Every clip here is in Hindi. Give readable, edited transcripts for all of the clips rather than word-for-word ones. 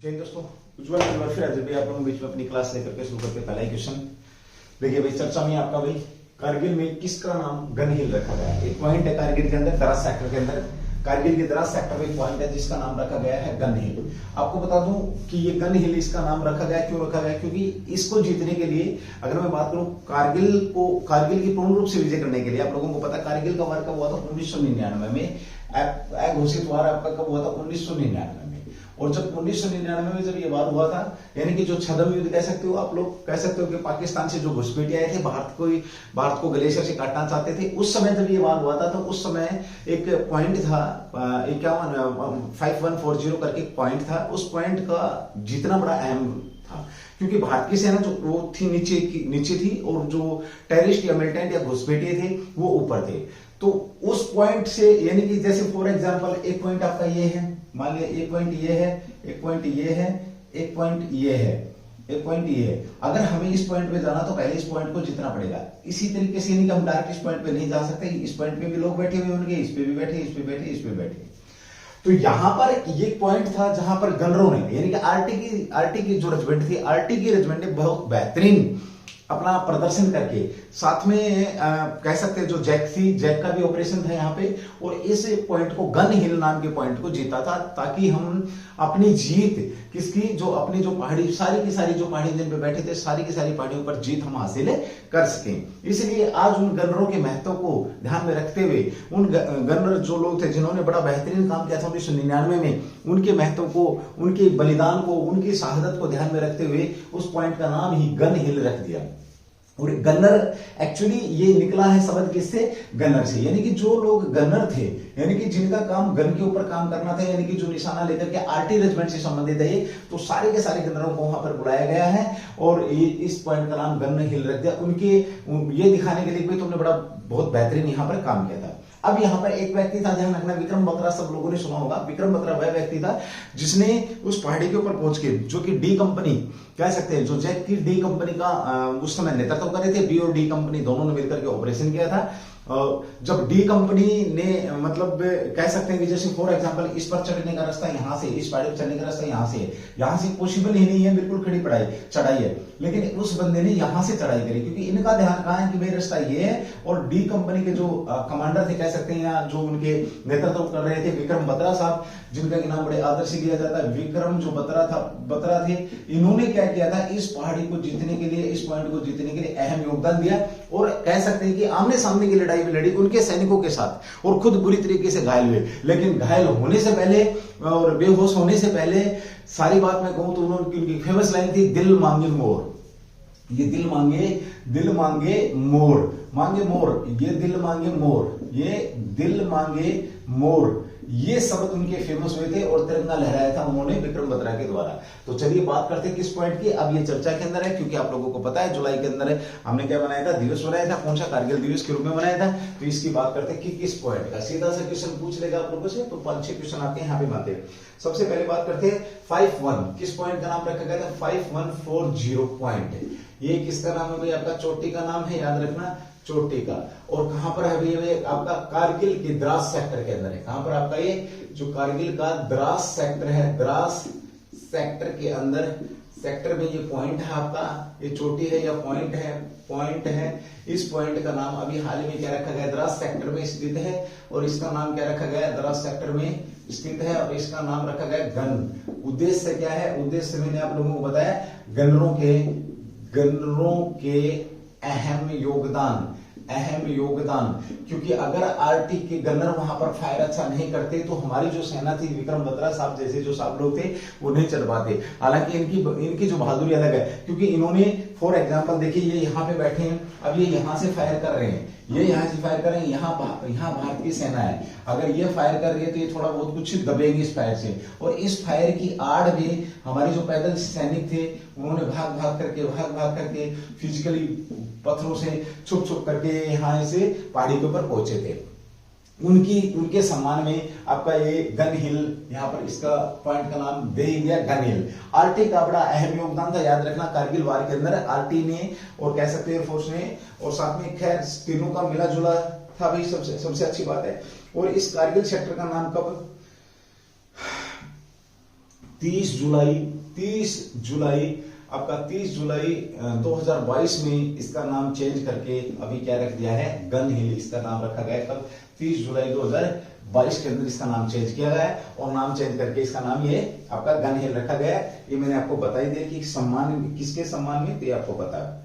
जय दोस्तों, उज्ज्वल फिर आज भी आप लोगों के बीच में अपनी क्लास लेकर के शुरू करते पहला ही क्वेश्चन। देखिए भाई, चर्चा में आपका भाई कारगिल में किसका नाम गन हिल रखा गया है। एक पॉइंट है कारगिल के अंदर, द्रास सेक्टर के अंदर, कारगिल के द्रास सेक्टर में एक पॉइंट है जिसका नाम रखा गया है गन हिल। आपको बता दूं कि ये गन हिल इसका नाम रखा गया, क्यों रखा गया, क्योंकि इसको जीतने के लिए अगर मैं बात करूं कारगिल की पूर्ण रूप से विजय करने के लिए, आप लोगों को पता कारगिल का वार कब हुआ था 1999 में। घोषित वार आपका कब हुआ था 1999 में। और जब 1999 में जब ये वार हुआ था, यानी कि जो छद्म युद्ध कह सकते हो आप लोग, कह सकते हो कि पाकिस्तान से जो घुसपैठिए आए थे, भारत को ग्लेशियर से काटना चाहते थे, उस समय जब ये वार हुआ था तो उस समय एक पॉइंट था 5140 करके एक पॉइंट था। उस पॉइंट का जितना बड़ा अहम था, क्योंकि भारत की सेना जो वो थी नीचे थी और जो टेररिस्ट या मिलिटेंट या घुसपैठिए थे वो ऊपर थे। तो उस पॉइंट से, यानी कि जैसे फॉर एग्जांपल एक पॉइंट आपका ये है, मान लिया एक पॉइंट ये है, एक पॉइंट ये है, एक पॉइंट ये है, एक पॉइंट ये है। अगर हमें इस पॉइंट पे जाना तो पहले इस पॉइंट को जीतना पड़ेगा। इसी तरीके से यानी कि हम डायरेक्ट इस पॉइंट पे नहीं जा सकते, इस पॉइंट पे भी लोग बैठे हुए होंगे, इस पे भी बैठे, इस पे बैठे, इस पे बैठे। तो यहां पर ये पॉइंट था जहां पर गनरों ने, यानी कि आरटी की जो रेजिमेंट थी, आरटी की रेजिमेंट ने बहुत बेहतरीन अपना प्रदर्शन करके, साथ में कह सकते हैं जो जैक का भी ऑपरेशन था यहाँ पे, और इस पॉइंट को गन हिल नाम के पॉइंट को जीता था, ताकि हम अपनी जीत किसकी, जो अपनी जो पहाड़ी सारी की सारी जो पहाड़ी जिन पे बैठे थे, सारी की सारी पहाड़ियों पर जीत हम हासिल कर सकें। इसलिए आज उन गनरों के महत्व को ध्यान में रखते हुए, उन गनर जो लोग थे जिन्होंने बड़ा बेहतरीन काम किया था 1999 में, उनके महत्व को, उनके बलिदान को, उनकी शहादत को ध्यान में रखते हुए उस पॉइंट का नाम ही गन हिल रख दिया। और गनर एक्चुअली ये निकला है शब्द किससे, गनर से, यानी कि जो लोग गनर थे, यानी कि जिनका काम गन के ऊपर काम करना था, यानी कि जो निशाना लेकर के आरटी रेजिमेंट से संबंधित है, तो सारे के सारे गनरों को वहां पर बुलाया गया है और ये इस पॉइंट का नाम गन हिल रख दिया, उनके ये दिखाने के लिए कि तुमने बड़ा बहुत बेहतरीन यहां पर काम किया था। अब यहां पर एक व्यक्ति था, ध्यान रखना, विक्रम बत्रा, सब लोगों ने सुना होगा। विक्रम बत्रा वह व्यक्ति था जिसने उस पहाड़ी के ऊपर पहुंच के, जो कि डी कंपनी कह सकते हैं, जो जैक की डी कंपनी का उस समय नेतृत्व कर रहे थे, बी और डी कंपनी दोनों ने मिलकर के ऑपरेशन किया था। जब डी कंपनी ने, मतलब कह सकते हैं कि जैसे फॉर एग्जांपल इस पर चढ़ने का रास्ता यहां से, इस पहाड़ी पर चढ़ने का रास्ता यहां से है, यहां से पॉसिबल ही नहीं है, बिल्कुल खड़ी चढ़ाई है, लेकिन उस बंदे ने यहां से चढ़ाई करी, क्योंकि इनका ध्यान कहा है कि भाई रास्ता ये है। और डी कंपनी के जो कमांडर थे, कह सकते हैं, या जो उनके नेतृत्व कर रहे थे, विक्रम बत्रा साहब, जिनका नाम बड़े आदर से लिया जाता है, विक्रम जो बत्रा थे, इन्होंने क्या किया था, इस पहाड़ी को जीतने के लिए, इस पॉइंट को जीतने के लिए अहम योगदान दिया। और कह सकते हैं कि आमने सामने की लड़ाई भी लड़ी उनके सैनिकों के साथ, और खुद बुरी तरीके से घायल हुए। लेकिन घायल होने से पहले और बेहोश होने से पहले, सारी बात मैं कहूं तो उनकी फेमस लाइन थी, दिल मांगे मोर, ये दिल मांगे मोर, मांगे मोर, ये दिल मांगे मोर, ये दिल मांगे मोर, ये शब्द उनके फेमस हुए थे और तिरंगा लहराया था उन्होंने विक्रम बत्रा के द्वारा। तो चलिए बात करते हैं किस पॉइंट की। अब ये चर्चा के अंदर है, क्योंकि आप लोगों को पता है जुलाई के अंदर हमने क्या बनाया था, दिवस बनाया था, कौन सा, कारगिल दिवस के रूप में बनाया था। तो इसकी बात करते हैं कि किस पॉइंट का। सीधा सा क्वेश्चन पूछ लेगा आप लोगों से, तो 5-6 क्वेश्चन आपके यहाँ पे बनते हैं। सबसे पहले बात करते हैं 51, किस पॉइंट का नाम रखा गया था, 5140 पॉइंट। ये किसका नाम है भाई, आपका चोटी का नाम है, याद रखना, चोटी का। और कहां पर है भाई, आपका कारगिल के द्रास सेक्टर के अंदर है। कहां पर आपका ये जो कारगिल का द्रास सेक्टर है, द्रास सेक्टर के अंदर, सेक्टर में ये पॉइंट है आपका, ये चोटी है या पॉइंट है। इस पॉइंट का नाम अभी हाल ही में क्या रखा गया, द्रास सेक्टर में स्थित है, और इसका नाम क्या रखा गया, द्रास सेक्टर में स्थित है, और इसका नाम रखा गया गन। उद्देश्य क्या है, उद्देश्य मैंने आप लोगों को बताया, गनरों के अहम योगदान, क्योंकि अगर आरटी के गनर वहां पर फायर अच्छा नहीं करते तो हमारी जो सेना थी, विक्रम बत्रा साहब जैसे जो साहब लोग थे, वो नहीं चढ़ पाते। हालांकि इनकी जो बहादुरी अलग है, क्योंकि इन्होंने फॉर एग्जांपल देखिए, ये यहाँ पे बैठे हैं, अब ये यहाँ से फायर कर रहे हैं, ये यहाँ से फायर कर रहे हैं, यहाँ भारत की सेना है, अगर ये फायर कर रही है तो ये थोड़ा बहुत कुछ दबेगी इस फायर से। और इस फायर की आड़ में हमारे जो पैदल सैनिक थे, उन्होंने भाग भाग करके फिजिकली पत्थरों से छुप करके यहाँ से पहाड़ी के ऊपर पहुंचे थे। उनके सम्मान में आपका ये गन हिल, यहाँ पर इसका पॉइंट का नाम दे दिया गन हिल। आरटी का बड़ा अहम योगदान था, याद रखना, कारगिल वार के अंदर आरटी ने, और कह सकते हैं एयरफोर्स ने, और साथ में खैर तीनों का मिला जुला था भाई, सबसे अच्छी बात है। और इस कारगिल सेक्टर का नाम कब 30 जुलाई आपका 2022 में इसका नाम चेंज करके अभी क्या रख दिया है, गन हिल इसका नाम रखा गया है। कब? 30 जुलाई 2022 के अंदर इसका नाम चेंज किया गया है और नाम चेंज करके इसका नाम ये आपका गन हिल रखा गया है। ये मैंने आपको बता ही दिया कि सम्मान किसके सम्मान में, तो ये आपको पता है।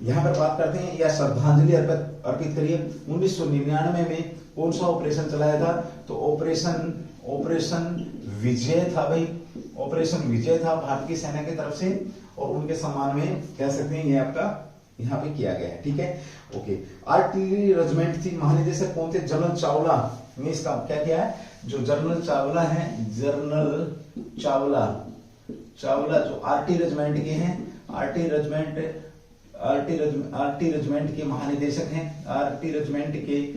यहां पर बात करते हैं या श्रद्धांजलि अर्पित करिए। 1999 में कौन सा ऑपरेशन चलाया था, तो ऑपरेशन विजय था भाई, ऑपरेशन विजय था भारतीय सेना की तरफ से और उनके सम्मान में कह सकते हैं ये आपका यहाँ पे किया गया है। ठीक है, ओके। आर्टिलरी रेजिमेंट थी, महानिदेशक कौन थे, जनरल चावला ने इसका क्या किया है, जो जनरल चावला है, जनरल चावला जो आरटी रेजिमेंट के हैं, आरटी रेजिमेंट के महानिदेशक हैं, आरटी रेजिमेंट के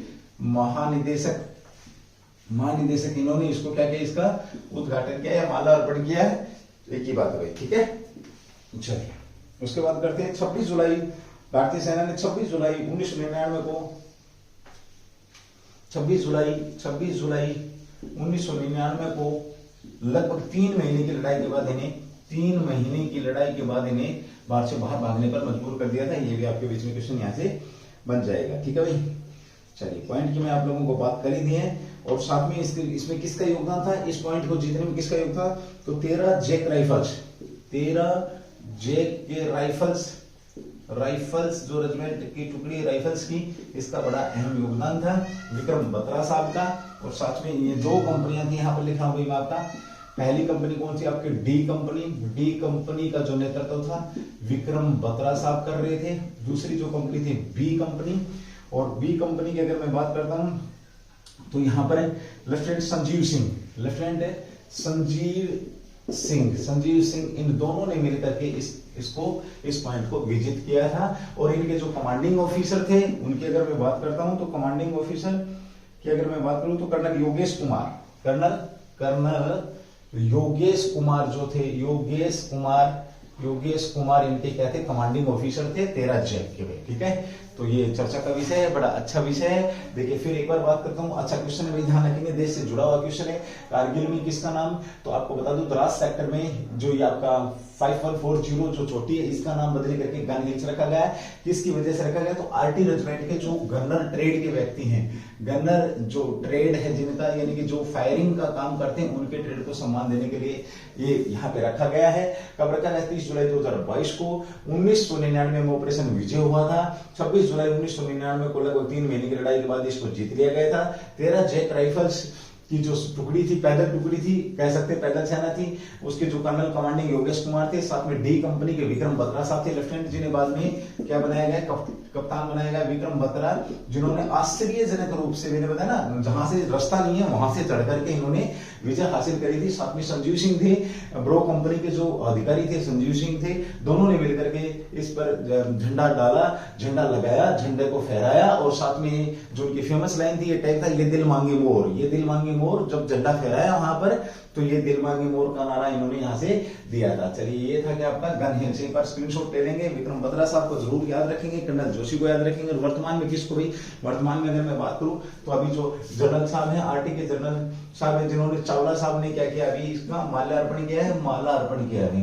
महानिदेशक इन्होंने इसको क्या किया, इसका उद्घाटन किया या माला अर्पण किया है, एक ही बात है भाई। ठीक है, चलिए उसके बाद करते हैं 26 जुलाई। भारतीय सेना ने 26 जुलाई 1999 को 26 जुलाई 1999 को लगभग 3 महीने की लड़ाई के बाद इन्हें भारत से बाहर भागने पर मजबूर कर दिया था। ये भी आपके बीच में क्वेश्चन यहाँ से बन जाएगा। ठीक है भाई, चलिए पॉइंट की मैं आप लोगों को बात कर ही दी है और साथ में इसमें किसका योगदान था, इस पॉइंट को जीतने में किसका योगदान था, तो 13 जैक के राइफल्स जो रेजिमेंट की टुकड़ी राइफल्स की, इसका बड़ा अहम योगदान था विक्रम बत्रा साहब का। और साथ में ये 2 कंपनियां थी, यहाँ पर लिखा हुआ मैं आपका। पहली कंपनी कौन सी, आपकी डी कंपनी का जो नेतृत्व था विक्रम बत्रा साहब कर रहे थे। दूसरी जो कंपनी थी बी कंपनी, और बी कंपनी की अगर मैं बात करता हूं तो यहां पर लेफ्टिनेंट संजीव सिंह इन दोनों ने मिलकर के इस पॉइंट को विजिट किया था। और इनके जो कमांडिंग ऑफिसर थे उनकी अगर मैं बात करता हूं तो कमांडिंग ऑफिसर की अगर मैं बात करूं तो कर्नल योगेश कुमार जो थे, योगेश कुमार इनके क्या थे, कमांडिंग ऑफिसर थे 13 जैक के। ठीक है, तो ये चर्चा का विषय है, बड़ा अच्छा विषय है। देखिए फिर एक बार बात करता हूँ, अच्छा क्वेश्चन है, ध्यान रखेंगे, देश से जुड़ा हुआ क्वेश्चन है। कारगिल में किसका नाम, तो आपको बता दूं द्रास सेक्टर में जो ये आपका 5140 जो चोटी है, इसका नाम बदल करके गन हिल्स रखा गया है। किसकी वजह से रखा गया, तो आरटी रेजिमेंट के जो गनर ट्रेड के व्यक्ति हैं, गनर जो ट्रेड है जिनका, यानी कि जो फायरिंग का काम करते हैं, उनके ट्रेड को सम्मान देने के लिए ये यहाँ पे रखा गया है। कब रखा गया, 30 जुलाई 2022 को। 1999 में ऑपरेशन विजय हुआ था। 26 जुलाई 1999 को लगभग 3 महीने की लड़ाई के बाद इसको जीत लिया गया था। 13 जैक राइफल्स की जो टुकड़ी थी, पैदल टुकड़ी थी, कह सकते पैदल सेना थी, उसके जो कर्नल कमांडिंग योगेश कुमार थे, साथ में डी कंपनी के विक्रम बत्रा साहब थे लेफ्टिनेंट, जिन्हें बाद में क्या बनाया गया, कप्तान बनाया गया विक्रम बत्रा, जिन्होंने आश्चर्यजनक रूप से, मैंने बताया ना, जहां से रास्ता नहीं है वहां से चढ़ करके इन्होंने विजय हासिल करी थी। साथ में संजीव सिंह थे, ब्रो कंपनी के जो अधिकारी थे संजीव सिंह थे, दोनों ने मिलकर के इस पर झंडा डाला, झंडा लगाया, झंडे को फहराया और साथ में जो उनकी फेमस लाइन थी, ये टैग था, ये दिल मांगे मोर, ये दिल मांगे मोर। जब झंडा फहराया वहां पर तो ये दिल मांगे मोर का नारा इन्होंने यहां से दिया था। चलिए ये था कि आपका गन हिल से, एक बार स्क्रीनशॉट ले लेंगे। विक्रम बत्रा साहब को जरूर याद रखेंगे, कर्नल जोशी को याद रखेंगे। और वर्तमान में किसको भी, वर्तमान में अगर मैं बात करूं तो अभी जो जनरल साहब हैं, आरटी के जनरल साहब हैं, जिन्होंने चावला साहब ने क्या किया, अभी इसका माला अर्पण किया है,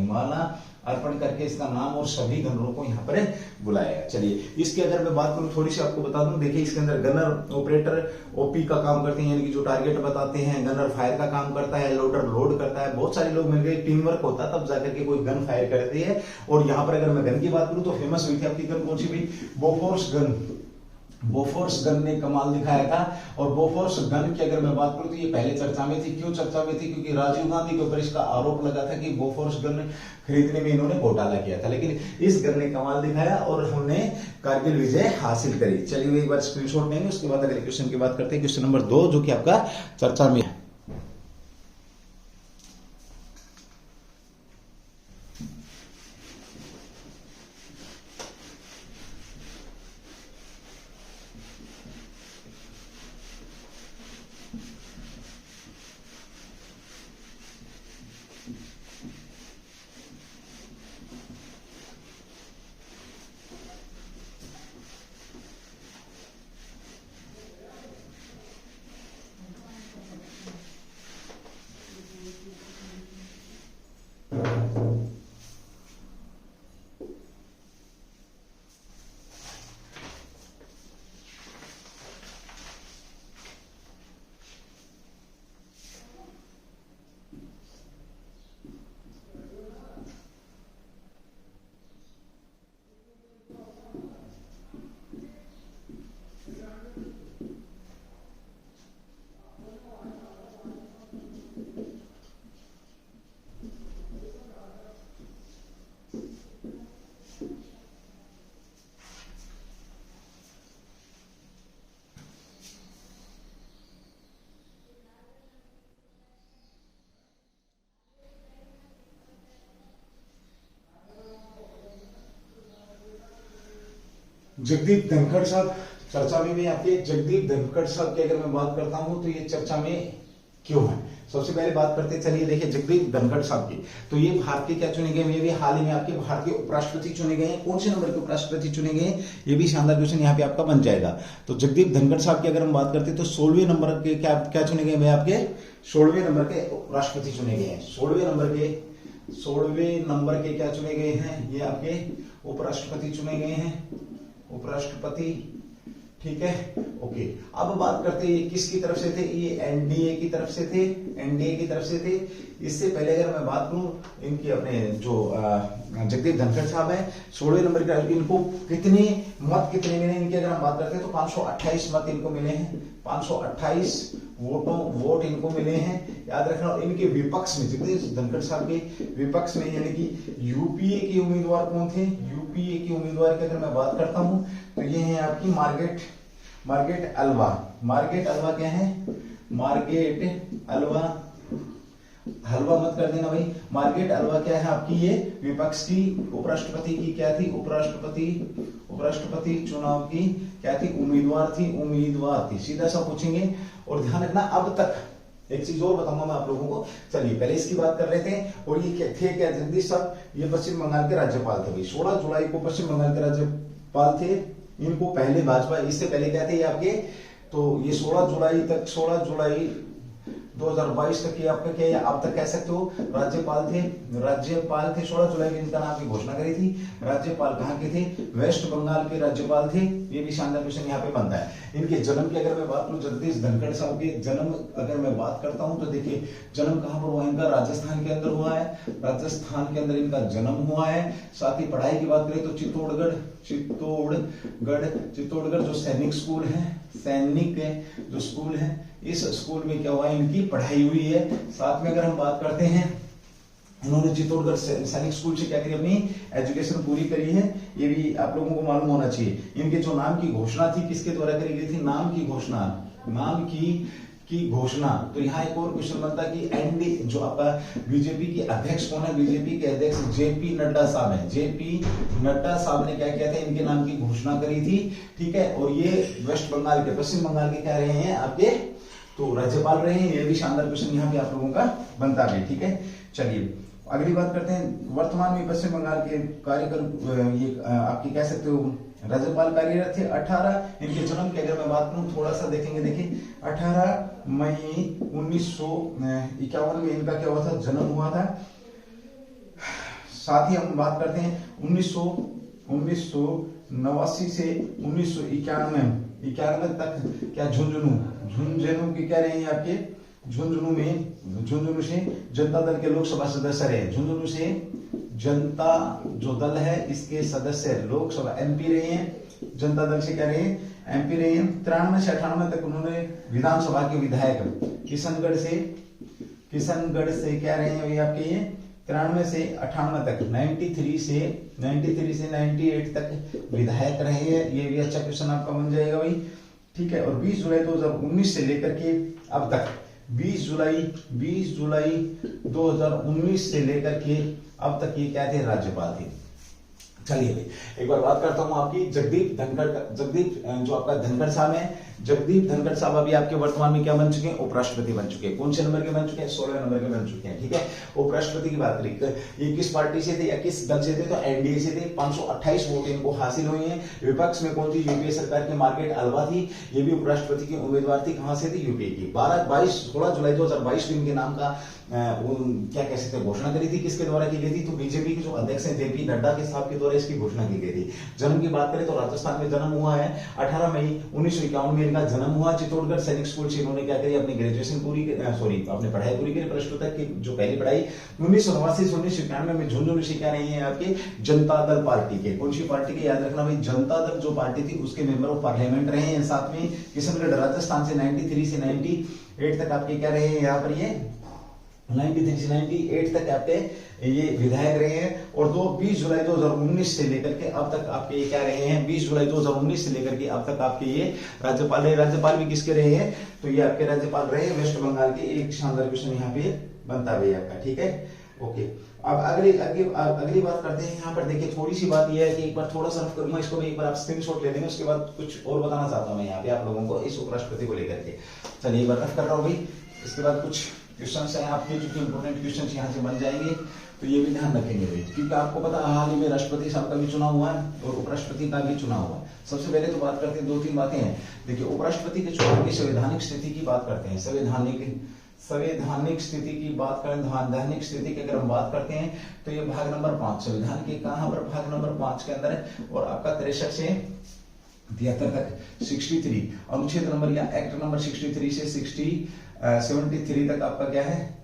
माला अर्पण करके इसका नाम और सभी गनरों को यहाँ पर बुलाया। चलिए इसके अगर मैं बात करूं, थोड़ी सी आपको बता दूं, देखिए इसके अंदर गनर ऑपरेटर ओपी का काम करते हैं, यानी कि जो टारगेट बताते हैं, गनर फायर का काम करता है, लोडर लोड करता है। बहुत सारे लोग मिल गए, टीम वर्क होता है, तब जाकर के कोई गन फायर करती है। और यहाँ पर अगर मैं गन की बात करूं तो फेमस हुई थी आपकी गन कौन सी भी, बोफोर्स गन ने कमाल दिखाया था। और बोफोर्स गन की अगर मैं बात करूं तो ये पहले चर्चा में थी। क्यों चर्चा में थी, क्योंकि राजीव गांधी के ऊपर इसका आरोप लगा था कि बोफोर्स गन खरीदने में इन्होंने घोटाला किया था, लेकिन इस गन ने कमाल दिखाया और हमने कारगिल विजय हासिल करी। चलिए एक बार स्क्रीनशॉट लेंगे, उसके बाद अगले क्वेश्चन की बात करते हैं। क्वेश्चन नंबर 2 जो कि आपका चर्चा में है। जगदीप धनखड़ साहब चर्चा में भी आपके। जगदीप धनखड़ साहब की अगर मैं बात करता हूं तो ये चर्चा में क्यों है, सबसे पहले बात करते चलिए। देखिए जगदीप धनखड़ साहब की, तो ये भारत के क्या चुने गए, ये भी हाल ही में आपके भारत के उपराष्ट्रपति चुने गए हैं। कौन से नंबर के उपराष्ट्रपति चुने गए, ये भी शानदार क्वेश्चन यहाँ पे आपका बन जाएगा। तो जगदीप धनखड़ साहब की अगर हम बात करते हैं तो 16वें नंबर के क्या चुने गए, आपके 16वें नंबर के उपराष्ट्रपति चुने गए हैं। 16वें नंबर के क्या चुने गए हैं, ये आपके उपराष्ट्रपति चुने गए हैं, उपराष्ट्रपति। ठीक है, ओके। अब बात करते हैं ये किसकी तरफ से थे, ये एनडीए की तरफ से थे, एनडीए की तरफ से थे। इससे पहले अगर मैं बात करूं इनकी अपने जो जगदीप धनखड़ साहब है 16वें नंबर के, इनको कितने मिले इनके अगर हम बात करते हैं तो 528 मत इनको मिले हैं, 528 वोट इनको मिले हैं। याद रखना इनके विपक्ष में, जगदीप धनखड़ साहब के विपक्ष में यानी कि यूपीए के उम्मीदवार कौन थे, यूपीए के उम्मीदवार की अगर मैं बात करता हूं तो ये है आपकी मार्गरेट अल्वा। मार्गरेट अल्वा क्या है, मार्गरेट अल्वा, हलवा मत कर देना भाई। मार्गरेट अल्वा क्या है आपकी, ये विपक्ष की उपराष्ट्रपति की क्या थी, उपराष्ट्रपति चुनाव की क्या थी, उम्मीदवार थी। सीधा सा पूछेंगे। और ध्यान रखना अब तक एक चीज और बताऊंगा मैं आप लोगों को। चलिए पहले इसकी बात कर रहे थे, और ये थे क्या जगदीश साहब, ये पश्चिम बंगाल के राज्यपाल थे भाई। 16 जुलाई को पश्चिम बंगाल के राज्यपाल थे। इनको पहले भाजपा, इससे पहले क्या थे ये आपके, तो ये 16 जुलाई 2022 तक ये आपका क्या, अब तक कह सकते हो राज्यपाल थे 16 जुलाई को इनका नाम की घोषणा करी थी। राज्यपाल कहाँ के थे, वेस्ट बंगाल के राज्यपाल थे। ये भी शानदार क्वेश्चन यहाँ पे बनता है। इनके जन्म की अगर मैं बात करूं, जगदीश धनखड़ साहब के जन्म अगर मैं बात करता हूं तो देखिए जन्म कहां पर हुआ इनका, राजस्थान के अंदर हुआ है, राजस्थान के अंदर इनका जन्म हुआ है। साथ ही पढ़ाई की बात करें तो चित्तौड़गढ़ जो सैनिक स्कूल है, इस स्कूल में क्या हुआ है, इनकी पढ़ाई हुई है। साथ में अगर हम बात करते हैं, इन्होंने चित्तौड़गढ़ सैनिक स्कूल से क्या करी, अपनी एजुकेशन पूरी करी है। ये भी आप लोगों को मालूम होना चाहिए। इनके जो नाम की घोषणा थी किसके द्वारा करी गई थी, नाम की घोषणा। तो यहाँ एक और क्वेश्चन बनता है कि एनडी जो आपका बीजेपी के अध्यक्ष कौन है, बीजेपी के अध्यक्ष जेपी नड्डा साहब हैं। जेपी नड्डा साहब ने क्या किया था, इनके नाम की घोषणा करी थी। ठीक है, और ये वेस्ट बंगाल के, पश्चिम बंगाल के क्या रहे हैं आपके, तो राज्यपाल रहे हैं। ये भी शानदार क्वेश्चन यहाँ पे आप लोगों का बनता है। ठीक है, चलिए अगली बात करते हैं। वर्तमान में पश्चिम बंगाल के कार्यक्रम ये आपकी कह सकते हो राज्यपाल कार्यरत थे। 18 इनके जन्म की अगर मैं बात करूं थोड़ा सा देखेंगे। देखिए 18 मई 1951 में इनका क्या हुआ था, जन्म हुआ था। साथ ही हम बात करते हैं 1989 से 1991 तक क्या झुंझुनू की क्या रहे हैं आपके, झुंझुनू से जनता दल के लोकसभा सदस्य रहे। झुंझुनू से जनता जो दल है इसके सदस्य लोकसभा एमपी रहे हैं। जनता दल से क्या रहे हैं, एमपी रहे हैं। 93 से 98 तक उन्होंने विधानसभा के विधायक किशनगढ़ से क्या रहे हैं आपके, ये 93 से 98 तक 93 से 98 तक विधायक रहे हैं। ये भी अच्छा क्वेश्चन आपका बन जाएगा भाई। ठीक है, और 20 जुलाई 2019 से लेकर के अब तक 20 जुलाई 2019 से लेकर के अब तक ये क्या थे, राज्यपाल थे। चलिए भाई एक बार बात करता हूं आपकी जगदीप जो आपका धनखड़ साहब है। जगदीप धनखड़ साहब अभी आपके वर्तमान में क्या बन चुके हैं, उपराष्ट्रपति बन चुके हैं। कौन से नंबर के बन चुके हैं, 16 नंबर के बन चुके हैं। ठीक है, उपराष्ट्रपति की बात करें, ये किस पार्टी से थे या किस दल से थे, तो एनडीए से थे। 528 वोट इनको हासिल हुए हैं। विपक्ष में कौन थी, यूपीए सरकार की मार्गरेट अल्वा थी। ये भी उपराष्ट्रपति की उम्मीदवार थी। कहां से थी, यूपीए की। 16 जुलाई 2022 को इनके नाम का क्या कह सकते हैं घोषणा करी थी। किसके द्वारा की गई थी, तो बीजेपी के जो अध्यक्ष हैं जेपी नड्डा के साहब के द्वारा इसकी घोषणा की गई थी। जन्म की बात करें तो राजस्थान में जन्म हुआ है। 18 मई 1951 में इनका जन्म हुआ। चित्तौड़गढ़ सैनिक स्कूल से इन्होंने क्या करी, अपनी ग्रेजुएशन अपनी पढ़ाई पूरी करी, प्लस 2 तक की जो पहली पढ़ाई। 1989 से 1991 में झुंझुनू से क्या रहे हैं आपके, जनता दल पार्टी के। कौन सी पार्टी के, याद रखना भाई, जनता दल जो पार्टी थी उसके मेंबर ऑफ पार्लियामेंट रहे हैं। साथ में किशनगढ़ राजस्थान से 93 से 98 तक आपके क्या रहे हैं, यहाँ पर ये 93 से 98 तक आपके ये विधायक रहे हैं। और 20 जुलाई 2019 से लेकर के अब तक आपके ये क्या रहे हैं, 20 जुलाई 2019 से लेकर के अब तक आपके ये राज्यपाल रहे। राज्यपाल भी किसके रहे हैं, तो ये आपके राज्यपाल रहे वेस्ट बंगाल के। एक शानदार क्वेश्चन यहाँ पे बनता है आपका। ठीक है, ओके, अब अगली बात करते हैं। यहाँ पर देखिए थोड़ी सी बात यह है कि एक बार थोड़ा सा रफ करूंगा इसको, मैं एक बार आप स्क्रीनशॉट ले लेंगे, उसके बाद कुछ और बताना चाहता हूँ मैं यहाँ पे आप लोगों को इस उपराष्ट्रपति को लेकर के। चलिए एक बार रफ कर रहा हूँ भाई, इसके बाद कुछ क्वेश्चन है आपके जो कि इंपोर्टेंट क्वेश्चन यहाँ से बन जाएंगे, तो ये भी ध्यान रखेंगे भाई, क्योंकि आपको पता हाल ही में राष्ट्रपति साहब का भी चुनाव हुआ है और उपराष्ट्रपति का भी चुनाव हुआ है। सबसे पहले तो बात करते हैं, 2-3 बातें हैं। देखिए उपराष्ट्रपति के चुनाव की संवैधानिक स्थिति की बात करते हैं, संवैधानिक स्थिति की बात करें, संवैधानिक स्थिति की अगर हम बात करते हैं तो ये भाग नंबर 5 संविधान के कहां पर भाग नंबर 5 के अंदर है, और आपका 63 से 73 तक 63 अनुच्छेद नंबर या एक्ट नंबर 63 से 73 तक आपका क्या है,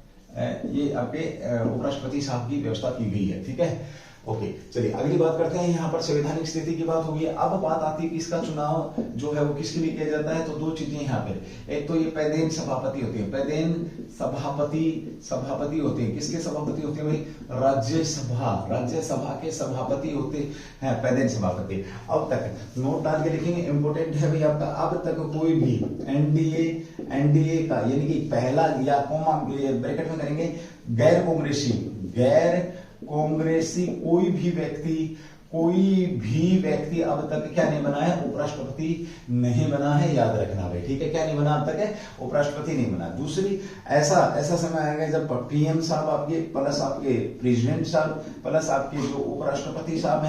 ये आपके उपराष्ट्रपति साहब की व्यवस्था की गई है। ठीक है, ओके, चलिए अगली बात करते हैं। यहाँ पर संवैधानिक स्थिति की बात होगी। अब बात आती है कि इसका चुनाव जो है वो किसके लिए किया जाता है, तो 2 चीजें यहाँ पर, एक तो ये पैदेन सभापति होते हैं, पैदेन सभापति होते हैं। किसके सभापति होते हैं भाई, राज्यसभा के सभापति होते हैं पैदेन सभापति। अब तक नोट डाल के लिखेंगे, इंपोर्टेंट है भाई आपका, अब तक कोई भी एनडीए का यानी कि पहला या कॉमा ब्रैकेट में करेंगे गैर कांग्रेसी कोई भी व्यक्ति अब तक क्या नहीं बना है, उपराष्ट्रपति नहीं बना है, याद रखना भाई। ठीक है, क्या नहीं बना अब तक है, उपराष्ट्रपति नहीं बना। दूसरी ऐसा समय आएगा जब पीएम साहब आपके प्लस आपके प्रेसिडेंट साहब प्लस आपके जो उपराष्ट्रपति साहब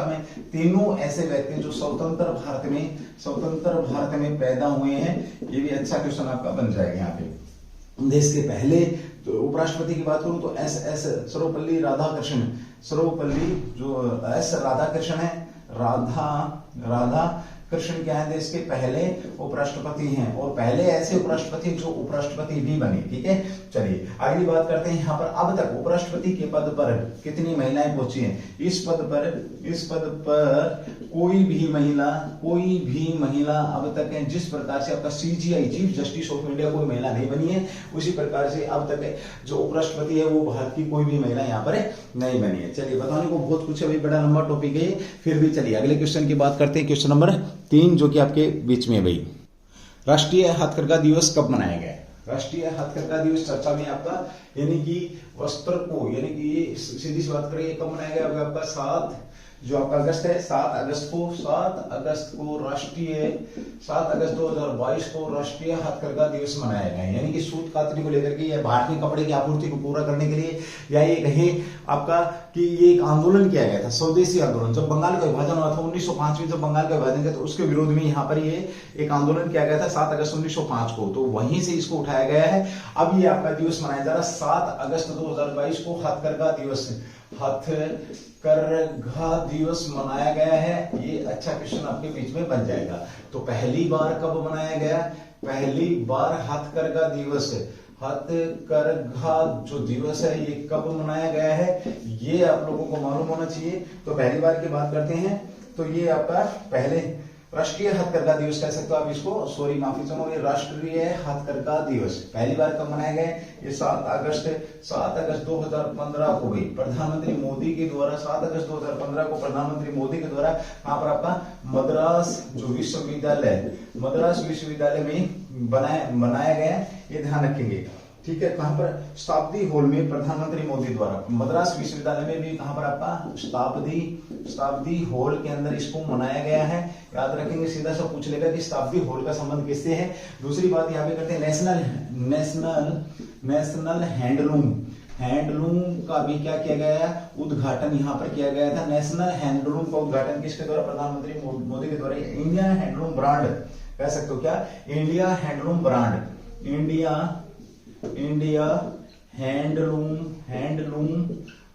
हैं, तीनों ऐसे व्यक्ति जो स्वतंत्र भारत में पैदा हुए हैं। ये भी अच्छा क्वेश्चन आपका बन जाएगा यहाँ पे। देश के पहले तो उपराष्ट्रपति की बात करूं तो एस सर्वपल्ली राधाकृष्ण है, राधा कृष्ण क्या है, देश के पहले उपराष्ट्रपति हैं, और पहले ऐसे उपराष्ट्रपति जो उपराष्ट्रपति भी बने। ठीक है, चलिए अगली बात करते हैं। यहाँ पर अब तक उपराष्ट्रपति के पद पर कितनी महिलाएं पहुंची हैं, इस पद पर कोई भी महिला अब तक है। जिस प्रकार से आपका CJI chief justice of India कोई महिला नहीं बनी है, उसी प्रकार से अब तक जो उपराष्ट्रपति है वो भारत की कोई भी महिला यहाँ पर नहीं बनी है। चलिए बताने को बहुत कुछ है भाई, बड़ा लंबा टॉपिक है, फिर भी चलिए अगले क्वेश्चन की बात करते हैं। क्वेश्चन नंबर 3 जो कि आपके बीच में भाई, राष्ट्रीय हथकरघा दिवस कब मनाया गया है। राष्ट्रीय हथकरघा दिवस चर्चा में आपका यानी कि वस्त्र को यानी कि ये सीधी सी बात करें कब मनाया गया, आपका 7 जो आपका अगस्त है, 7 अगस्त को राष्ट्रीय 7 अगस्त 2022 को राष्ट्रीय हथकरघा दिवस मनाया गया है। यानी कि सूत कातनी को लेकर के या भारतीय कपड़े की आपूर्ति को पूरा करने के लिए, या ये कहे आपका कि ये एक आंदोलन किया गया था, स्वदेशी आंदोलन। जब बंगाल का विभाजन हुआ था 1905 में, जब बंगाल का विभाजन किया तो उसके विरोध में यहाँ पर ये एक आंदोलन किया गया था 7 अगस्त 1905 को, तो वहीं से इसको उठाया गया है। अब ये आपका दिवस मनाया जा रहा है 7 अगस्त 2022 को हथकरघा दिवस मनाया गया है। ये अच्छा क्वेश्चन आपके बीच में बन जाएगा। तो पहली बार कब मनाया गया, पहली बार हथकरघा जो दिवस है ये कब मनाया गया है, ये आप लोगों को मालूम होना चाहिए। तो पहली बार की बात करते हैं तो ये आपका पहले राष्ट्रीय हथकरघा दिवस कह सकते हो आप इसको, सॉरी माफी चाहूंगा, ये राष्ट्रीय हथकरघा दिवस पहली बार कब मनाया गया, ये 7 अगस्त 2015 को भी प्रधानमंत्री मोदी के द्वारा 7 अगस्त 2015 को प्रधानमंत्री मोदी के द्वारा यहाँ पर आपका मद्रास विश्वविद्यालय में बनाया गया, ये ध्यान रखेंगे। ठीक है, कहां पर, शताब्दी हॉल में प्रधानमंत्री मोदी द्वारा, मद्रास विश्वविद्यालय में भी कहां पर आपका शताब्दी हॉल के अंदर इसको मनाया गया है। याद रखेंगे, सीधा सा पूछ लेगा कि शताब्दी हॉल का संबंध किससे है। दूसरी बात यहाँ पे करते हैं, नेशनल हैंडलूम का भी क्या किया गया है, उद्घाटन यहाँ पर किया गया था। नेशनल हैंडलूम का उद्घाटन किसके द्वारा, प्रधानमंत्री मोदी के द्वारा। इंडिया हैंडलूम ब्रांड कह सकते हो क्या, इंडिया हैंडलूम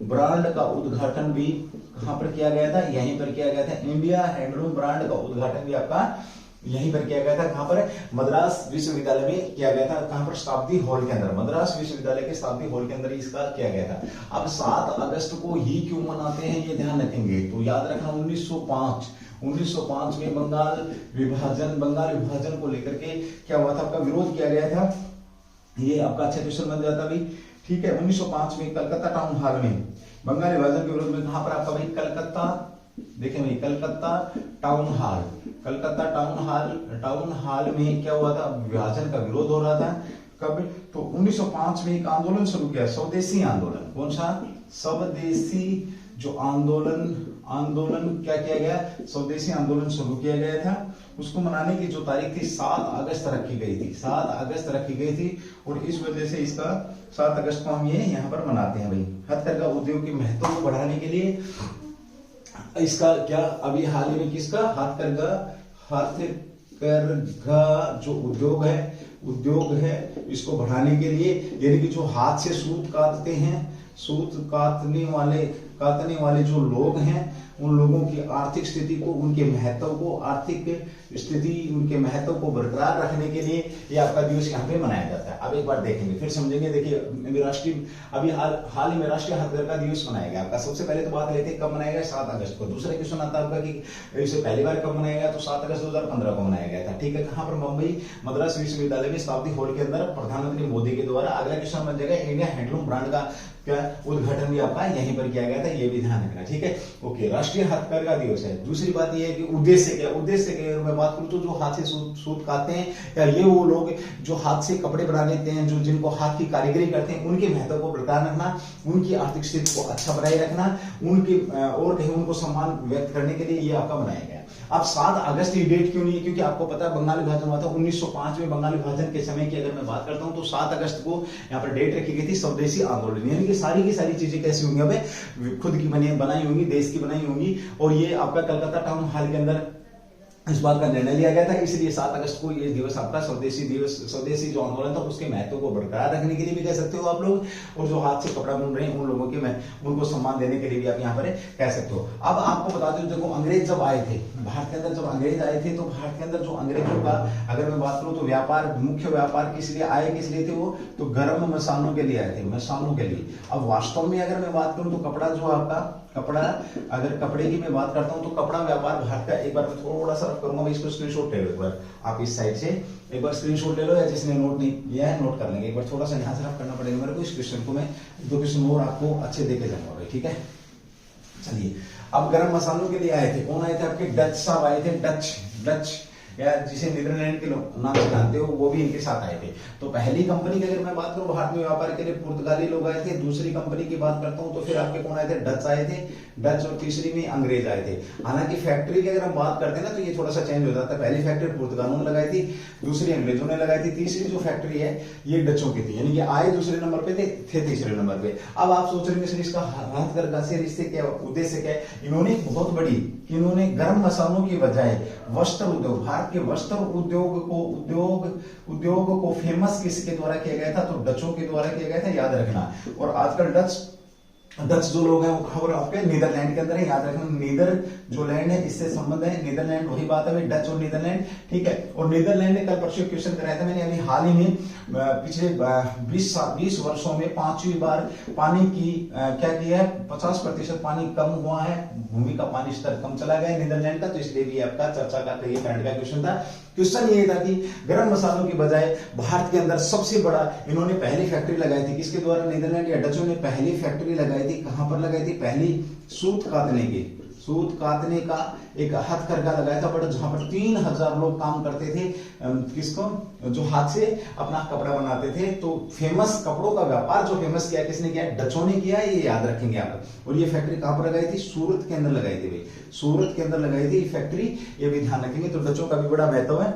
ब्रांड का उद्घाटन भी कहां पर किया गया था, यहीं पर किया गया था। इंडिया हैंडलूम ब्रांड का उद्घाटन भी आपका यहीं पर किया गया था। कहां पर, मद्रास विश्वविद्यालय में किया गया था। कहां पर, शताब्दी हॉल के अंदर, मद्रास विश्वविद्यालय के शताब्दी हॉल के अंदर इसका किया गया था। अब 7 अगस्त को ही क्यों मनाते हैं ये ध्यान रखेंगे। तो याद रखना 1905 में बंगाल विभाजन को लेकर के क्या हुआ था, आपका विरोध किया गया था। ये आपका अच्छा क्वेश्चन बन जाता भाई। ठीक है, 1905 में कलकत्ता टाउन हॉल में बंगाल विभाजन के विरोध में, कहां पर आपका भाई, कलकत्ता, देखें भाई, कलकत्ता टाउन हॉल में क्या हुआ था, विभाजन का विरोध हो रहा था। कब? तो 1905 में एक आंदोलन शुरू किया, स्वदेशी आंदोलन। कौन सा? स्वदेशी जो आंदोलन क्या किया गया? स्वदेशी आंदोलन शुरू किया गया था। उसको मनाने की जो तारीख थी 7 अगस्त रखी गई थी, 7 अगस्त रखी गई थी। और इस वजह से इसका 7 अगस्त को हम ये यहाँ पर मनाते हैं भाई। हथकरघा उद्योग के महत्व को बढ़ाने के लिए इसका क्या अभी हाल ही में किसका? हथकरघा जो उद्योग है इसको बढ़ाने के लिए, यानी कि जो हाथ से सूत काटते हैं, सूत काटने वाले जो लोग हैं, उन लोगों की आर्थिक स्थिति को, उनके महत्व को, आर्थिक स्थिति उनके महत्व को बरकरार रखने के लिए ये आपका दिवस यहाँ पे मनाया जाता है। अब एक बार देखेंगे, फिर समझेंगे। देखिए अभी हाल ही में राष्ट्रीय हथकरघा दिवस मनाया गया आपका। सबसे पहले तो बात लेते हैं कब मनाया गया? 7 अगस्त को। दूसरा क्वेश्चन आता है आपका कि इसे पहली बार कब मनाया गया? तो 7 अगस्त 2015 को मनाया गया था। ठीक है, कहां पर? मुंबई मद्रास विश्वविद्यालय में शताब्दी हॉल के अंदर प्रधानमंत्री मोदी के द्वारा। अगला क्वेश्चन बन जाएगा इंडिया हैंडलूम ब्रांड का क्या उद्घाटन भी आपका यहीं पर किया गया था, ये भी ध्यान रखना। ठीक है, ओके। राष्ट्रीय हथकरघा दिवस है। दूसरी बात ये है कि उद्देश्य क्या? उद्देश्य के मैं बात करूं तो जो हाथ से सूत काटते हैं, या ये वो लोग जो हाथ से कपड़े बना लेते हैं, जो जिनको हाथ की कारीगरी करते हैं, उनके महत्व को बरकरार रखना, उनकी आर्थिक स्थिति को अच्छा बनाए रखना, उनके और कहीं उनको सम्मान व्यक्त करने के लिए ये आपका बनाया गया। अब 7 अगस्त ये डेट क्यों नहीं है? क्योंकि आपको पता है बंगाल विभाजन हुआ था 1905 में। बंगाल विभाजन के समय की अगर मैं बात करता हूं तो 7 अगस्त को यहाँ पर डेट रखी गई थी स्वदेशी आंदोलन, यानी कि सारी की सारी चीजें कैसी होंगी? अब खुद की बनाई होंगी, देश की बनाई होंगी। और ये आपका कलकत्ता टाउन हॉल के अंदर इस बात का निर्णय लिया गया था, इसलिए 7 अगस्त को ये दिवस आपका स्वदेशी जो आंदोलन था उसके महत्व को बरकरार रखने के लिए भी कह सकते हो आप लोग, और जो हाथ से कपड़ा बुन रहे हैं उन लोगों के उनको सम्मान देने के लिए भी आप यहाँ पर कह सकते हो। अब आपको बता दूं, देखो अंग्रेज जब आए थे भारत के अंदर, जब अंग्रेज आए थे तो भारत के अंदर जो अंग्रेजों का अगर मैं बात करूं तो मुख्य व्यापार किस लिए आए? किस लिए थे वो? तो गर्म मसालों के लिए आए थे, मसालों के लिए। अब वास्तव में अगर मैं बात करूं तो कपड़ा जो आपका अगर कपड़े की मैं बात करता हूं तो कपड़ा व्यापार भारत का, एक बार मैं थोड़ा सा रफ करूंगा, इसको स्क्रीनशॉट ले लो एक बार आप इस साइड से, एक बार स्क्रीनशॉट ले लो, या जिसने नोट नहीं किया है नोट कर लेंगे। एक बार थोड़ा सा यहाँ से रफ करना पड़ेगा मेरे को। इस क्वेश्चन को मैं 2 क्वेश्चन और आपको अच्छे देके जाऊंगा भाई, ठीक है। चलिए, अब गर्म मसालों के लिए आए थे, कौन आए थे? आपके डच साहब आए थे, डच या जिसे नीदरलैंड के नाम से जानते हो, वो भी इनके साथ आए थे। तो पहली कंपनी की अगर मैं बात करूं भारत में व्यापार के लिए, पुर्तगाली लोग आए थे। दूसरी कंपनी की बात करता हूं तो फिर आपके कौन आए थे? डच आए थे, डच। और तीसरी में अंग्रेज आए थे। हालांकि फैक्ट्री की अगर हम बात करते हैं ना तो ये थोड़ा सा चेंज हो जाता है। पहली फैक्ट्री पुर्तगालों ने लगाई थी, दूसरी अंग्रेजों ने लगाई थी, तीसरी जो फैक्ट्री है ये डचों की थी, यानी कि आए दूसरे नंबर पे थे तीसरे नंबर पे। अब आप सोच रहे हैं इसका हथकरघा से इससे क्या उद्देश्य क्या है? इन्होंने गर्म मसालों की बजाय वस्त्र उद्योग, भारत के वस्त्र उद्योग को फेमस किसके द्वारा किया गया था? तो डचों के द्वारा किया गया था, याद रखना। और आजकल डच जो लोग हैं वो खबर आपके नीदरलैंड के अंदर है, याद रखना। नीदर जो लैंड है इससे संबंध है, नीदरलैंड वही बात है, डच और नीदरलैंड, ठीक है। और नीदरलैंड ने कल परसों क्वेश्चन कराया था मैंने अभी हाल ही में, पिछले 20 वर्षों में 5वीं बार पानी की क्या किया है? 50% पानी कम हुआ है, भूमि का पानी स्तर कम चला गया नीदरलैंड का। तो इसलिए भी आपका चर्चा का करंट का क्वेश्चन था। क्वेश्चन ये था कि गर्म मसालों की बजाय भारत के अंदर सबसे बड़ा इन्होंने पहली फैक्ट्री लगाई थी, किसके द्वारा? नीदरलैंड या डचों ने पहली फैक्ट्री लगाई थी। कहां पर लगाई थी? पहली सूत काटने का एक हथकरघा लगाया था, बट जहां पर 3000 लोग काम करते थे, किसको? जो हाथ से अपना कपड़ा बनाते थे। तो फेमस कपड़ों का व्यापार जो फेमस किया किसने किया? डचों ने किया, ये याद रखेंगे आप। और ये फैक्ट्री कहां पर लगाई थी? सूरत के अंदर लगाई थी भाई, सूरत के अंदर लगाई थी फैक्ट्री, ये भी ध्यान रखेंगे। तो डचों का भी बड़ा महत्व है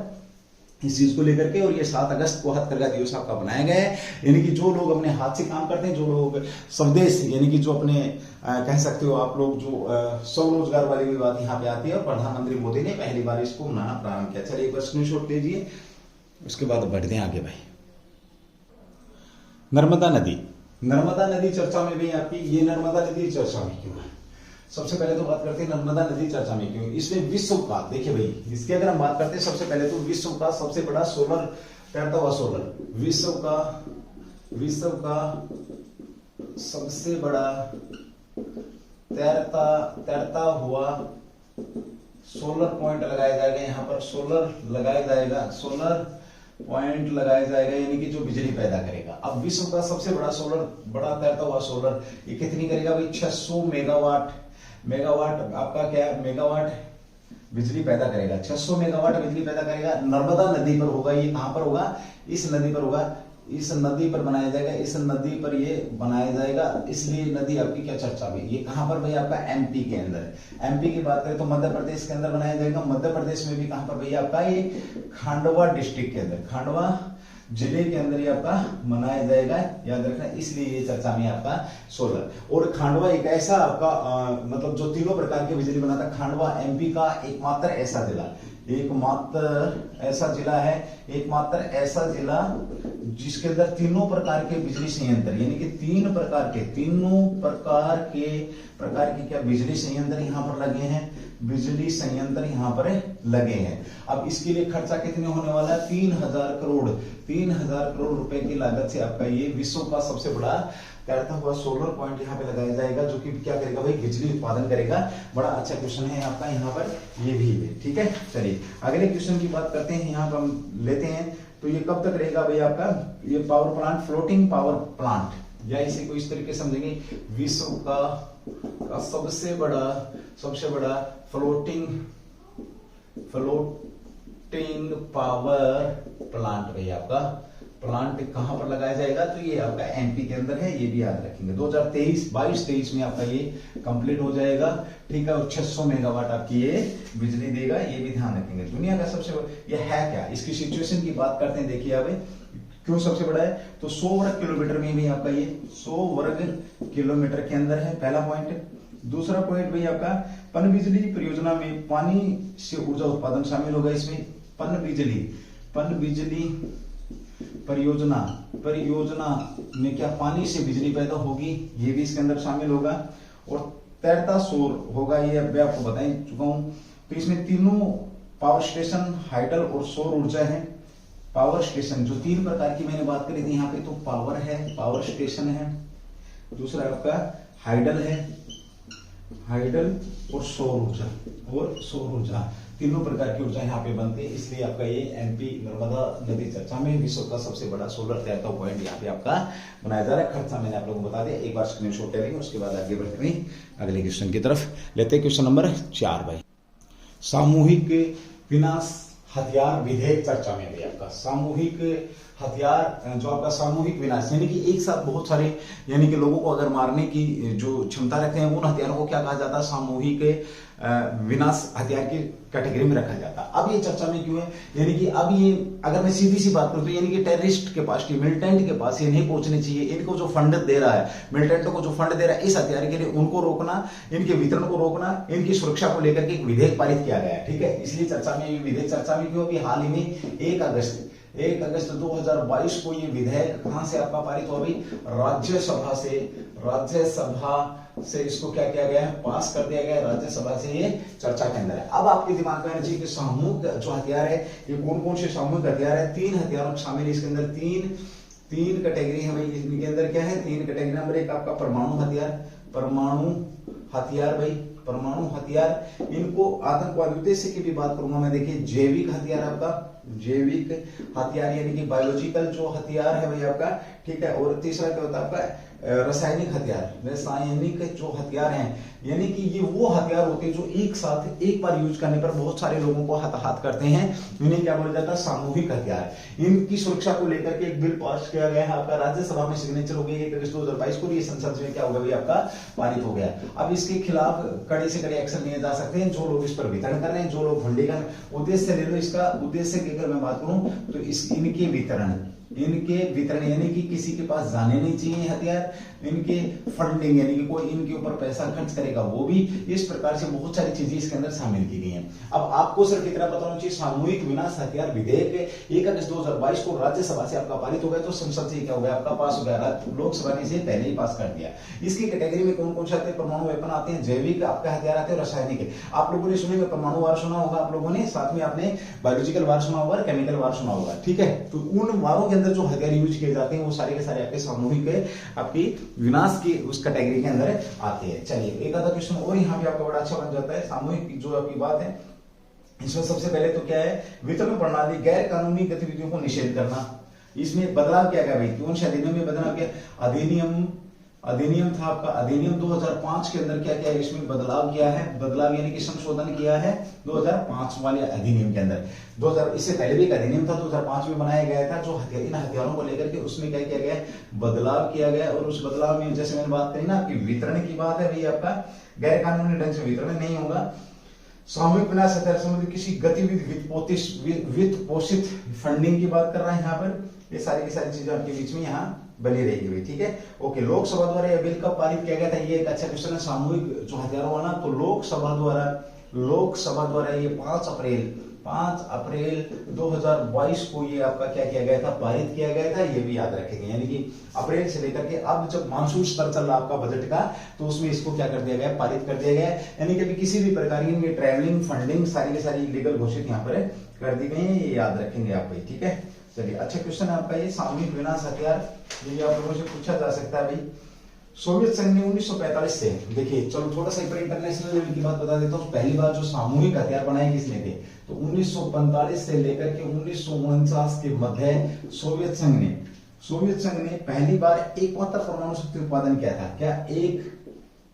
इस चीज को लेकर के। और ये 7 अगस्त को हथकरघा दिवस आपका बनाया गया है, यानी कि जो लोग अपने हाथ से काम करते हैं, जो लोग स्वदेश, यानी कि जो अपने कह सकते हो आप लोग जो स्वरोजगार वाली भी बात यहाँ पे आती है। और प्रधानमंत्री मोदी ने पहली बार इसको मनाना प्रारंभ किया। चलिए एक बार स्क्रीनशॉट लीजिए, उसके बाद बढ़ते हैं आगे भाई। नर्मदा नदी चर्चा में भी आपकी, ये नर्मदा नदी चर्चा में क्यों है? सबसे पहले तो बात करते हैं नर्मदा नदी चर्चा में क्यों। इसमें विश्व का, देखिए भाई, इसकी अगर हम बात करते हैं सबसे पहले तो विश्व का सबसे बड़ा सोलर तैरता हुआ सोलर, विश्व का सबसे बड़ा तैरता हुआ सोलर पॉइंट लगाया जाएगा। यहाँ पर सोलर पॉइंट लगाया जाएगा, यानी कि जो बिजली पैदा करेगा। अब विश्व का सबसे बड़ा तैरता हुआ सोलर ये कितनी करेगा भाई? 600 मेगावाट आपका क्या है? मेगावाट बिजली पैदा करेगा, 600 मेगावाट बिजली पैदा करेगा। नर्मदा नदी पर होगा, ये कहां पर होगा? इस नदी पर होगा, इस नदी पर बनाया जाएगा, इस नदी पर ये बनाया जाएगा, इसलिए नदी आपकी क्या चर्चा में। ये कहां पर भैया आपका एमपी के अंदर। एमपी की बात करें तो मध्य प्रदेश के अंदर बनाया जाएगा। मध्य प्रदेश में भी कहां पर भैया आपका ये खांडवा डिस्ट्रिक्ट के अंदर, खांडवा जिले के अंदर ये आपका मनाया जाएगा, याद रखना, इसलिए ये चर्चा में आपका सोलर। और खांडवा एक ऐसा आपका मतलब जो तीनों प्रकार की बिजली बनाता है, खांडवा एमपी का एकमात्र ऐसा जिला, एकमात्र ऐसा जिला है, एकमात्र ऐसा जिला जिसके अंदर तीनों प्रकार के बिजली संयंत्र, यानी कि तीनों प्रकार के क्या बिजली संयंत्र यहाँ पर लगे हैं, बिजली संयंत्र यहाँ पर लगे हैं। अब इसके लिए खर्चा कितने होने वाला है, 3000 करोड़, 3000 करोड़ रुपए की लागत से आपका ये विश्व का सबसे बड़ा तैरता हुआ सोलर पॉइंट यहाँ पे लगाया जाएगा, जो कि क्या करेगा भाई, बिजली उत्पादन करेगा। बड़ा अच्छा क्वेश्चन है आपका यहाँ पर, ये भी है, ठीक है। चलिए अगले क्वेश्चन की बात करते हैं, यहाँ पर हम लेते हैं। तो ये कब तक रहेगा भाई आपका ये power plant, floating power plant, या इसे को इस तरीके समझेंगे, विश्व का सबसे बड़ा फ्लोटिंग पावर प्लांट भैया आपका प्लांट कहां पर लगाया जाएगा, तो ये आपका एमपी के अंदर है, ये भी याद रखेंगे। 2023 में आपका ये कंप्लीट हो जाएगा, ठीक है। और 600 मेगावाट आपकी ये बिजली देगा, ये भी ध्यान रखेंगे। दुनिया का सबसे ये है क्या, इसकी सिचुएशन की बात करते हैं। देखिए अब क्यों सबसे बड़ा है, तो 100 वर्ग किलोमीटर में भी आपका ये 100 वर्ग किलोमीटर के अंदर है, पहला पॉइंट। दूसरा पॉइंट भाई आपका पनबिजली परियोजना में पानी से ऊर्जा उत्पादन शामिल होगा। इसमें पनबिजली परियोजना में क्या पानी से बिजली पैदा होगी, ये भी इसके अंदर शामिल होगा। और तैरता सौर होगा, ये अभी आपको बता चुका हूं। तो इसमें तीनों पावर स्टेशन, हाइडल और सौर ऊर्जा है। पावर स्टेशन जो तीन प्रकार की मैंने बात करी थी यहाँ पे, तो पावर है, पावर स्टेशन है, दूसरा आपका हाइडल है, हाइडल और सौर ऊर्जा, तीनों प्रकार की ऊर्जा यहाँ पे बनती है। इसलिए आपका ये एमपी नर्मदा नदी चर्चा में विश्व का सबसे बड़ा सोलर तैरता पॉइंट यहाँ पे आपका बनाया जा रहा है। खर्चा मैंने आप लोगों को बता दिया, एक बार स्क्रीनशॉट ले लेंगे, उसके बाद आगे बढ़ते हैं अगले क्वेश्चन की तरफ। लेते हैं क्वेश्चन नंबर 4 भाई, सामूहिक विनाश हथियार विधेयक चर्चा में भी आपका सामूहिक हथियार, जो आपका सामूहिक विनाश, यानी कि एक साथ बहुत सारे, यानी कि लोगों को अगर मारने की जो क्षमता रखते हैं, उन हथियारों को क्या कहा जाता है, सामूहिक विनाश हथियार की कैटेगरी में रखा जाता है। अब ये चर्चा में क्यों है, यानी कि अब ये अगर मैं सीधी सी बात करूं तो यानी कि टेररिस्ट के पास, मिलिटेंट के पास ये नहीं पहुंचने चाहिए। इनको जो फंड दे रहा है, मिलिटेंटों को जो फंड दे रहा है इस हथियार के लिए, उनको रोकना, इनके वितरण को रोकना, इनकी सुरक्षा को लेकर के एक विधेयक पारित किया गया है, ठीक है। इसलिए चर्चा में, ये विधेयक चर्चा में क्यों, अभी हाल ही में 1 अगस्त 2022 को ये विधेयक कहां से आपका पारित हुआ भाई, राज्यसभा से इसको क्या किया गया है, पास कर दिया गया है, राज्यसभा से ये चर्चा के अंदर है। अब आपके दिमाग में आना चाहिए कि सामूहिक जो हथियार है, ये कौन कौन से सामूहिक हथियार है। 3 हथियारों शामिल है इसके अंदर, तीन कैटेगरी है भाई इसके अंदर। क्या है 3 कैटेगरी। नंबर 1 आपका परमाणु हथियार भाई, परमाणु हथियार, इनको आतंकवाद उद्देश्य की भी बात करूंगा मैं। देखिए जैविक हथियार, आपका जैविक हथियार यानी कि बायोलॉजिकल जो हथियार है भाई आपका, ठीक है। और तीसरा क्या होता है आपका रासायनिक हथियार, रासायनिक जो हथियार हैं, यानी कि ये वो हथियार होते हैं जो एक साथ एक बार यूज करने पर बहुत सारे लोगों को हताहत करते हैं, इन्हें क्या बोला जाता है, सामूहिक हथियार। इनकी सुरक्षा को लेकर के एक बिल पास किया गया है, आपका राज्यसभा में सिग्नेचर हो गया 1 अगस्त 2022 को, ये संसद में क्या होगा भाई आपका पारित हो गया। अब इसके खिलाफ कड़े से कड़े एक्शन लिए जा सकते हैं, जो लोग इस पर वितरण कर रहे हैं, जो लोग भंडीकरण, उद्देश्य ले लो इसका, उद्देश्य की अगर मैं बात करूं तो इनके वितरण यानी कि किसी के पास जाने नहीं चाहिए हथियार, इनके फंडिंग यानी कि कोई इनके ऊपर पैसा खर्च करेगा वो भी, इस प्रकार से बहुत सारी चीजें इसके अंदर शामिल की गई हैं। अब आपको सिर्फ इतना पता होना चाहिए, सामूहिक विनाश हथियार विधेयक 1 अगस्त 2022 को राज्यसभा से आपका पारित हो गया, तो संसद से क्या हो गया आपका पास हो गया, लोकसभा ने इसे पहले ही पास कर दिया। इसकी कैटेगरी में कौन कौन से आते हैं, परमाणु वेपन आते हैं, जैविक आपका हथियार आते हैं, रासायनिक। आप लोगों ने सुने परमाणु वार सुना होगा आप लोगों ने, साथ में आपने बायोलॉजिकल वार सुना होगा, केमिकल वार सुना होगा, ठीक है। तो उन वारों के अंदर जो हथियार यूज किए जाते हैं वो सारे के सारे आपके सामूहिक आपकी विनाश की उस कैटेगरी के अंदर आते हैं। चलिए एक आधा क्वेश्चन और यहाँ पे आपका बड़ा अच्छा बन जाता है। सामूहिक जो आपकी बात है, इसमें सबसे पहले तो क्या है, वितरण प्रणाली गैर कानूनी गतिविधियों को निषेध करना। इसमें बदलाव क्या क्या भाई, कौन से अधिनियम में बदलाव किया, अधिनियम अधिनियम था आपका, अधिनियम 2005 के अंदर क्या क्या इसमें बदलाव किया है, बदलाव यानी कि संशोधन किया है 2005 वाले अधिनियम के अंदर। 2000 इससे पहले भी एक अधिनियम था 2005 में बनाया गया था, जो इन हथियारों को लेकर के उसमें क्या किया गया, बदलाव किया गया। और उस बदलाव में जैसे मैंने बात करी ना आपकी वितरण की बात है, भाई आपका गैर कानूनी ढंग से वितरण नहीं होगा, सामूहिक विनाश हथियार संबंधी किसी गतिविधि वित्त पोषित फंडिंग की बात कर रहा है यहाँ पर, ये सारी की सारी चीजें आपके बीच में यहाँ बनी रहेगी भाई, ठीक है। ओके, लोकसभा द्वारा यह बिल कब पारित किया गया था, ये एक अच्छा क्वेश्चन है। सामूहिक जो हथियारों वाला, तो लोकसभा द्वारा ये 5 अप्रैल 2022 को ये आपका क्या किया गया था, पारित किया गया था, ये भी याद रखेंगे। यानी कि अप्रैल से लेकर के अब जब मानसून स्तर चल रहा आपका बजट का, तो उसमें इसको क्या कर दिया गया, पारित कर दिया गया। यानी कि किसी भी प्रकार की ट्रैवलिंग फंडिंग सारी की सारी लीगल घोषित यहाँ पर कर दी गई है, ये याद रखेंगे आप भाई, ठीक है। चलिए, अच्छा क्वेश्चन है आपका ये सामूहिक विनाश हथियार, ये आप लोगों से पूछा जा सकता है भाई। सोवियत संघ ने 1945 से, देखिए चलो थोड़ा सा इंटरनेशनल लेवल की बात बता देता हूँ। पहली बार जो सामूहिक हथियार बनाए किसने थे, तो 1945 से लेकर के 1949 के मध्य सोवियत संघ ने पहली बार एकमात्र परमाणु शक्ति उत्पादन किया था। क्या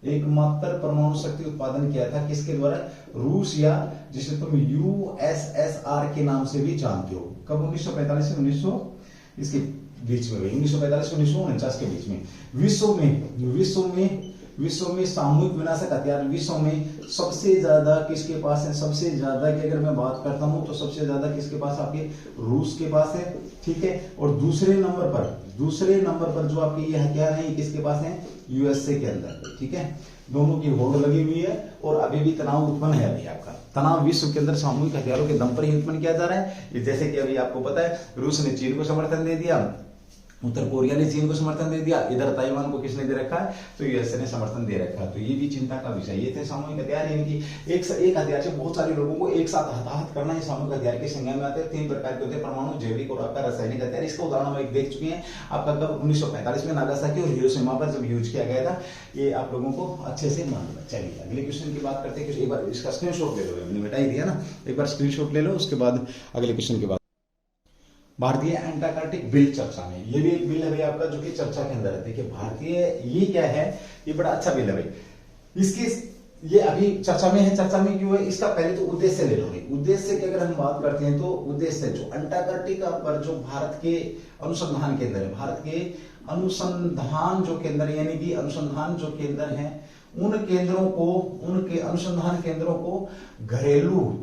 एकमात्र परमाणु शक्ति उत्पादन किया था, किसके द्वारा, रूस, या जिसे तुम यूएसएसआर के नाम से भी जानते हो। कब, 1945 से 1900 इसके बीच में, 1945 से 1949 के बीच में। विश्व में सामूहिक विनाशक हथियार विश्व में सबसे ज्यादा किसके पास है, सबसे ज्यादा की अगर मैं बात करता हूं तो सबसे ज्यादा किसके पास, आपके रूस के पास है, ठीक है। और दूसरे नंबर पर जो आपके ये हथियार है, ये किसके पास है, यूएसए के अंदर, ठीक है। दोनों की होड़ लगी हुई है और अभी भी तनाव उत्पन्न है अभी आपका। तनाव विश्व के अंदर सामूहिक हथियारों के दम पर ही उत्पन्न किया जा रहा है। ये जैसे कि अभी आपको पता है, रूस ने चीन को समर्थन दे दिया, उत्तर कोरिया ने चीन को समर्थन दे दिया, इधर ताइवान को किसने दे रखा है, तो यूएसए ने समर्थन दे रखा है। तो ये भी चिंता का विषय। ये थे सामूहिक हथियार, यानी कि एक हथियार से बहुत सारे लोगों को एक साथ हताहत करना, ये सामूहिक हथियार के संज्ञा में आते हैं। 3 प्रकार के होते हैं, परमाणु, जैविक और आपका रासायनिक हथियार। इसका उदाहरण हम एक देख चुके हैं आपका, कब, 1945 में नागासाकी और हिरोशिमा पर जब यूज किया गया था। ये आप लोगों को अच्छे से मालूम है। चलिए अगले क्वेश्चन की बात करते हैं। एक बार इसका स्क्रीनशॉट ले लो, मैंने मिटा ही दिया ना, एक बार स्क्रीनशॉट ले लो, उसके बाद अगले क्वेश्चन की बात। भारतीय एंटार्कटिक बिल चर्चा में, ये भी एक बिल है भाई आपका, जो कि चर्चा के अंदर है। देखिए भारतीय, ये क्या है, ये बड़ा अच्छा बिल है भाई। इसकी ये अभी चर्चा में है। चर्चा में क्यों है, इसका पहले तो उद्देश्य ले लो। उद्देश्य की अगर हम बात करते हैं तो उद्देश्य जो अंटार्कटिका पर जो भारत के अनुसंधान केंद्र है, भारत के अनुसंधान जो केंद्र, यानी कि अनुसंधान जो केंद्र है, उनके अनुसंधान केंद्रों को घरेलू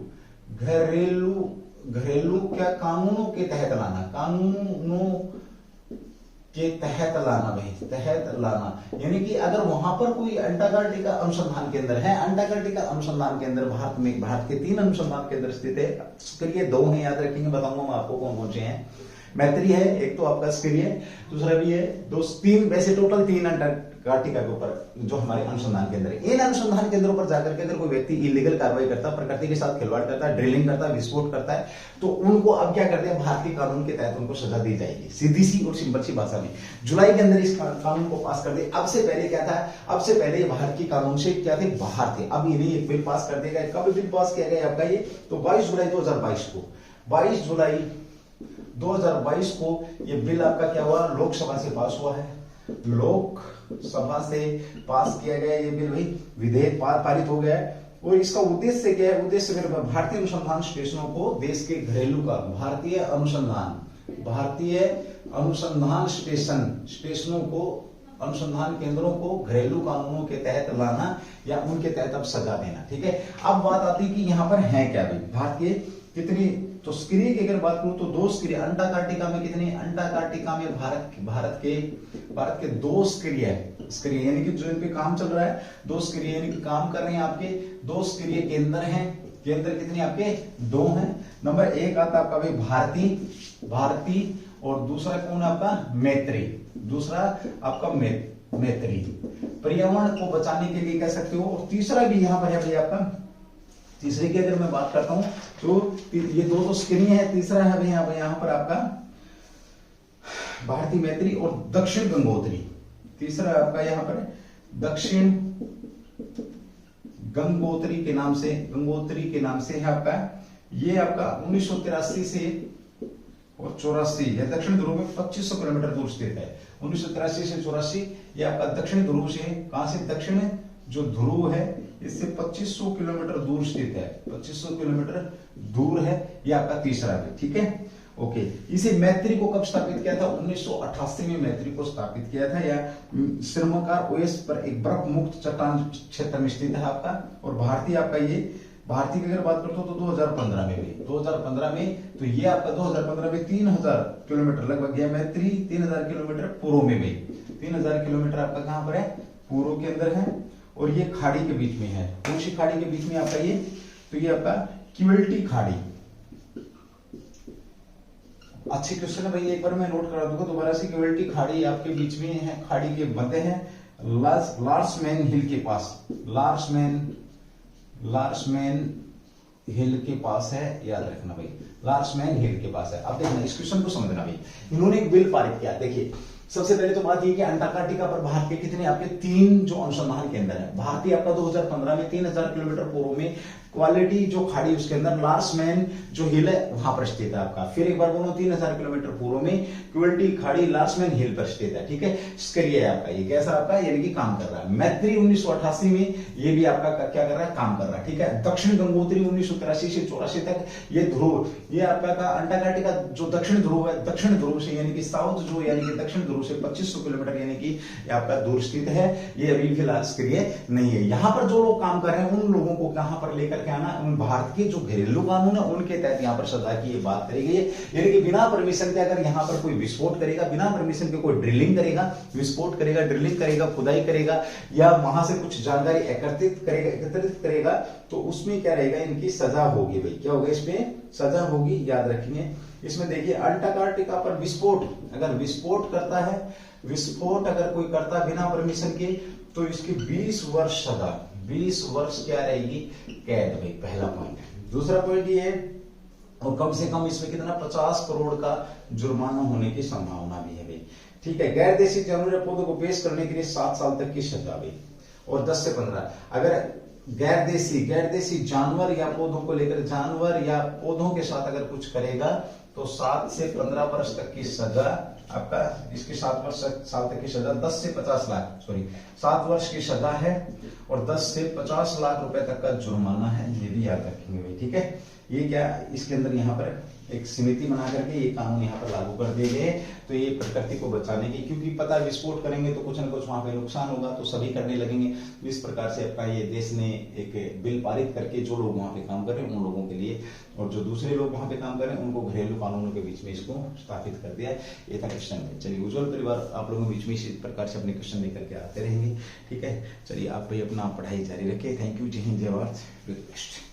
क्या कानूनों के तहत लाना, यानी कि अगर वहां पर कोई अंटार्कटिका अनुसंधान केंद्र है, अंटार्कटिका अनुसंधान केंद्र भारत के 3 अनुसंधान केंद्र स्थित है। स्क्रिय 2 है, याद रखेंगे, बताऊंगा मैं आपको कौन कौन से हैं। मैत्री है एक, तो आपका स्क्रिय, दूसरा भी है, 2-3, वैसे टोटल 3 अंटार्कटिका के ऊपर जो हमारे अनुसंधान केंद्र है। इन अनुसंधान केंद्रों पर जाकर के अगर कोई व्यक्ति इलीगल कार्रवाई करता है, प्रकृति के साथ खिलवाड़ करता है, ड्रिलिंग करता है, विस्फोट करता है, तो उनको अब क्या करते हैं, भारतीय कानून के तहत उनको सजा दी जाएगी। सीधी सी और सिंपल सी भाषा में जुलाई के अंदर इस कानून को पास कर दे। अब से पहले क्या था, अब से पहले भारत के कानून से क्या थे, बाहर थे। अब इन्हें एक बिल पास कर दिया गया। कब बिल पास किया गया आपका, ये तो 22 जुलाई 2022 को ये बिल आपका क्या हुआ, लोकसभा से पास हुआ है। लोकसभा से पास किया गया ये बिल भाई, विधेयक पारित हो गया है। और इसका उद्देश्य क्या है, उद्देश्य भारतीय अनुसंधान स्टेशनों को देश के घरेलू का भारतीय अनुसंधान स्टेशनों को, अनुसंधान केंद्रों को घरेलू कानूनों के तहत लाना या उनके तहत अब सजा देना, ठीक है। अब बात आती है कि यहाँ पर है क्या भाई, भारत के कितनी, तो स्क्रिय की अगर बात करूं तो 2 स्क्रिय। अंटार्कटिका में कितनी, अंटार्कटिका में भारत के 2 स्क्रिय, यानी कि जो इन पे काम चल रहा है, 2 स्क्रिय यानी कि काम कर रहे हैं आपके 2 स्क्रिय केंद्र हैं। केंद्र कितने आपके, 2 हैं। नंबर 1 आता है आपका भाई भारती, और दूसरा कौन है आपका, मैत्री। दूसरा आपका मैत्री, पर्यावरण को बचाने के लिए कह सकते हो। और तीसरा भी यहाँ पर है भाई आपका, तीसरे की अगर मैं बात करता हूं तो ये 2 तो स्क्रिय है, तीसरा है भाई यहाँ पर आपका भारतीय मैत्री और दक्षिण गंगोत्री। तीसरा आपका यहाँ पर दक्षिण गंगोत्री के नाम से है आपका। ये आपका 1983 से और 84 यह दक्षिण ध्रुव में 2500 किलोमीटर दूर स्थित है। 1983 से 84 ये आपका दक्षिण ध्रुव से, कहां से, दक्षिण जो ध्रुव है इससे 2500 किलोमीटर दूर स्थित है, 2500 किलोमीटर दूर है। ये आपका तीसरा है, ठीक है, ओके। इसे मैत्री को कब स्थापित किया था? 1988 में मैत्री को स्थापित किया था। या सिरमकार ओएस पर एक बर्फ मुक्त चट्टान क्षेत्र में स्थित है आपका। और भारतीय आपका ये, भारतीय की अगर बात करते हो तो 2015 में भी, 2015 में, तो ये आपका 2015 में 3000 किलोमीटर लगभग गया मैत्री, 3000 किलोमीटर पूर्व में भी, 3000 किलोमीटर आपका कहां पर है? पूर्व के अंदर है। और ये खाड़ी के बीच में है। कौन सी खाड़ी के बीच में आपका ये? तो ये आपका क्वेल्टी खाड़ी। अच्छी क्वेश्चन है भाई, एक बार मैं नोट करा दूंगा दोबारा से। क्वेल्टी खाड़ी आपके बीच में है, खाड़ी के मध्य है, लार्समैन हिल के पास, लार्समैन हिल के पास है, याद रखना भाई, लार्समैन हिल के पास है। अब देखना इस क्वेश्चन को समझना भाई। इन्होंने एक बिल पारित किया। देखिए सबसे पहले तो बात ये कि अंटार्कटिका पर भारत के कितने आपके 3 जो अनुसंधान केंद्र है। भारतीय आपका 2015 में 3000 किलोमीटर पूर्व में क्वालिटी जो खाड़ी उसके अंदर लार्समैन जो हिल है वहां पर स्थित है आपका। फिर एक बार बोलो 3000 किलोमीटर पूर्व में क्वालिटी खाड़ी लार्समैन हिल पर स्थित है, ठीक है। इसके लिए आपका ये कैसा आपका यानी कि काम कर रहा है। मैत्री 1988 में ये भी आपका क्या कर रहा है? काम कर रहा है, ठीक है। दक्षिण गंगोत्री 1983 से 84 तक ये ध्रुव, ये आपका का अंटार्कटिका जो दक्षिण ध्रुव है, दक्षिण ध्रुव से यानी कि साउथ जो यानी कि दक्षिण ध्रुव से 2500 किलोमीटर यानी कि आपका दूर स्थित है। ये अभी फिलहाल इसके लिए नहीं है। यहां पर जो लोग काम कर रहे हैं उन लोगों को कहां पर लेकर के आना, उन भारत के जो घरेलू कानून है उनके तहत यहां पर सजा की ये बात करी गई है। यानी कि बिना परमिशन के अगर यहां पर कोई विस्फोट करेगा, बिना परमिशन के कोई ड्रिलिंग करेगा, विस्फोट करेगा, ड्रिलिंग करेगा, खुदाई करेगा या वहां से कुछ जानकारी एकत्रित करेगा तो उसमें क्या रहेगा? इनकी सजा होगी भाई। क्या होगा? इसमें सजा होगी, याद रखिए। इसमें देखिए अंटार्कटिका पर विस्फोट अगर विस्फोट करता है, विस्फोट अगर कोई करता बिना परमिशन के तो इसकी 20 वर्ष सजा, 20 वर्ष क्या रहेगी? कैद भाई, पहला पॉइंट। दूसरा पॉइंट ये है और कम से कम इसमें कितना 50 करोड़ का जुर्माना होने की संभावना भी है भाई, ठीक है। गैर देशी जानवर या पौधों को पेश करने के लिए 7 साल तक की सजा भाई और 10 से 15। अगर गैर देशी जानवर या पौधों को लेकर, जानवर या पौधों के साथ अगर कुछ करेगा तो 7 से 15 वर्ष तक की सजा आपका, इसकी 7 साल तक की सजा, 10 से 50 लाख, सॉरी 7 वर्ष की सजा है और 10 से 50 लाख रुपए तक का जुर्माना है। ये भी याद रखेंगे भाई, ठीक है। ये क्या इसके अंदर यहाँ पर एक समिति बना करके ये कानून यहाँ पर लागू कर दिए गए। तो ये प्रकृति को बचाने की, क्योंकि पता है विस्फोट करेंगे तो कुछ न कुछ वहां पे नुकसान होगा तो सभी करने लगेंगे। इस प्रकार से आपका ये देश ने एक बिल पारित करके जो लोग वहां पे काम कर रहे हैं उन लोगों के लिए और जो दूसरे लोग वहां पे काम कर रहे हैं उनको घरेलू कानूनों के बीच में इसको स्थापित कर दिया है। ये था क्वेश्चन। चलिए उज्जवल परिवार आप लोगों के बीच में इसी प्रकार से अपने क्वेश्चन लेकर के आते रहेंगे, ठीक है। चलिए आप भाई अपना पढ़ाई जारी रखिए। Thank you. जय हिंद, जय भारत।